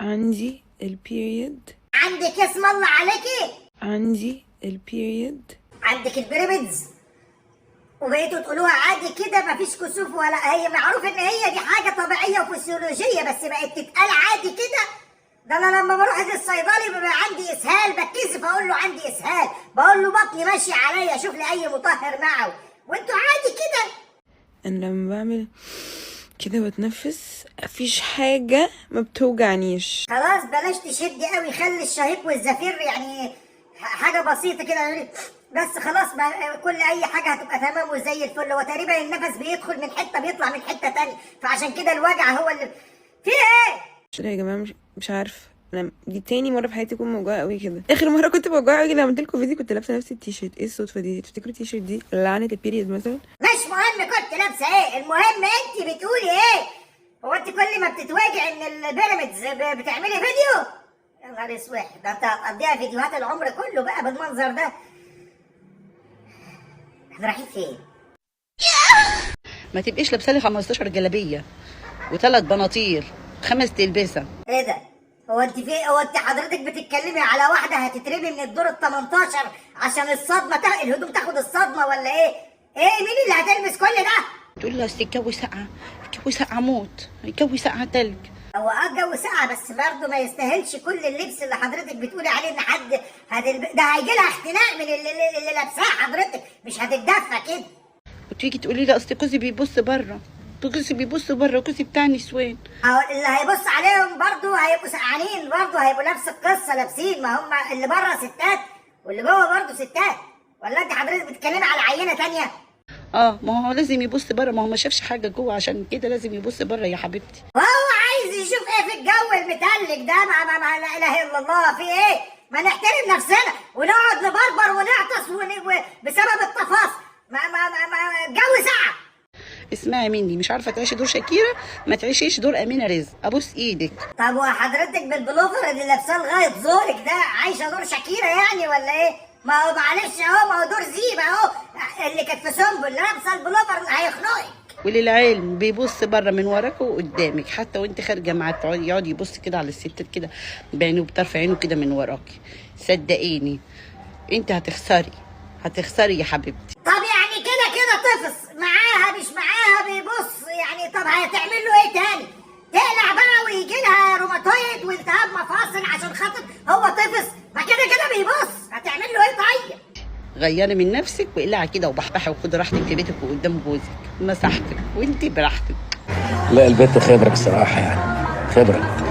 عندي البيريد. عندك اسم الله عليكي. عندي البيريد. عندك البيراميدز وبقيتوا تقولوها عادي كده مفيش كسوف ولا هي معروف ان هي دي حاجه طبيعيه وفسيولوجيه بس بقت تتقال عادي كده. ده انا لما بروح للصيدلي بيبقى عندي اسهال بتكسف اقول له عندي اسهال، بقول له بطني ماشي عليا شوف لي اي مطهر معه، وانتوا عادي كده. انا لما بعمل كده بتنفس مفيش حاجة ما بتوجعنيش. خلاص بلاش تشدي قوي، خلي الشهيق والزفير يعني حاجه بسيطه كده بس خلاص كل اي حاجه هتبقى تمام وزي الفل. هو تقريبا النفس بيدخل من حته بيطلع من حته تانية، فعشان كده الوجع هو اللي في ايه. مش يا جماعة مش عارفه، انا دي تاني مرة في حياتي اكون موجوعة قوي كده. اخر مرة كنت موجوعة قوي لما عملت لكم فيديو كنت لابسة نفس التيشيرت. ايه الصدفة دي؟ تفتكروا التيشيرت دي لعنة البيريد مثلا؟ مش مهم كنت لابسه ايه، المهم انت بتقولي ايه. هو انت كل ما بتتواجع ان البيراميدز بتعملي فيديو؟ يا نهار اسود، ده انت هتقضيها فيديوهات العمر كله بقى بالمنظر ده. احنا رايحين فين؟ ما تبقيش لابسه لي 15 جلابيه وثلاث بناطيل 5 تلبسه. ايه ده؟ هو انت حضرتك بتتكلمي على واحده هتترمي من الدور ال 18 عشان الصدمه الهدوم تاخد الصدمه ولا ايه؟ ايه مين اللي هتلبس كل ده؟ تقول له اصل الجو ساقعه، الجو ساقعه موت، الجو ساقعه تلج. هو الجو ساقعه بس برضه ما يستاهلش كل اللبس اللي حضرتك بتقولي عليه ان حد ده هيجي لها اختناق من اللي لابساه حضرتك، مش هتتدفى كده. وتيجي تقولي لي اصل جوزي بيبص بره، جوزي بيبص بره، جوزي بتاع نسوان. اهو اللي هيبص عليهم برضه هيبقوا سقعانين برضه، هيبقوا نفس القصه لابسين، ما هم اللي بره ستات واللي جوه برضه ستات. ولا انت حضرتك بتتكلمي على عينه تانية؟ ما هو لازم يبص بره، ما هو ما شافش حاجه جوه عشان كده لازم يبص بره يا حبيبتي. وهو عايز يشوف ايه في الجو المتلج ده؟ ما لا اله الا الله، في ايه؟ ما نحترم نفسنا ونقعد نبربر ونعطس بسبب التفاصيل. ما الجو ساقع. اسمعي مني، مش عارفه تعيشي دور شاكيره ما تعيشيش دور امينه رزق، ابوس ايدك. طب وحضرتك بالبلوفر اللي لابساه لغايه زورك ده عايشه دور شاكيره يعني ولا ايه؟ ما هو معلش اهو، ما هو دور زيبه اهو، اللي كانت في سنبل لابسه البلوفر هيخنقك. وللعلم بيبص بره من وراك وقدامك، حتى وانت خارجه معاه يقعد يبص كده على الستات كده بعينه بطرف عينه كده من وراكي. صدقيني انت هتخسري يا حبيبتي. طب يعني كده طفس معاها مش معاها بيبص يعني، طب هتعمل له ايه تاني؟ تقلع بقى ويجي لها روماتويد والتهاب مفاصل عشان خاطر هو طفس؟ ما كده بيبص، هتعمل له ايه طيب؟ غيري من نفسك واقلعي كده وبحبحي وخدي راحتك في بيتك وقدام جوزك مساحتك وانت براحتك. لا البنت خبره بصراحه يعني خبره.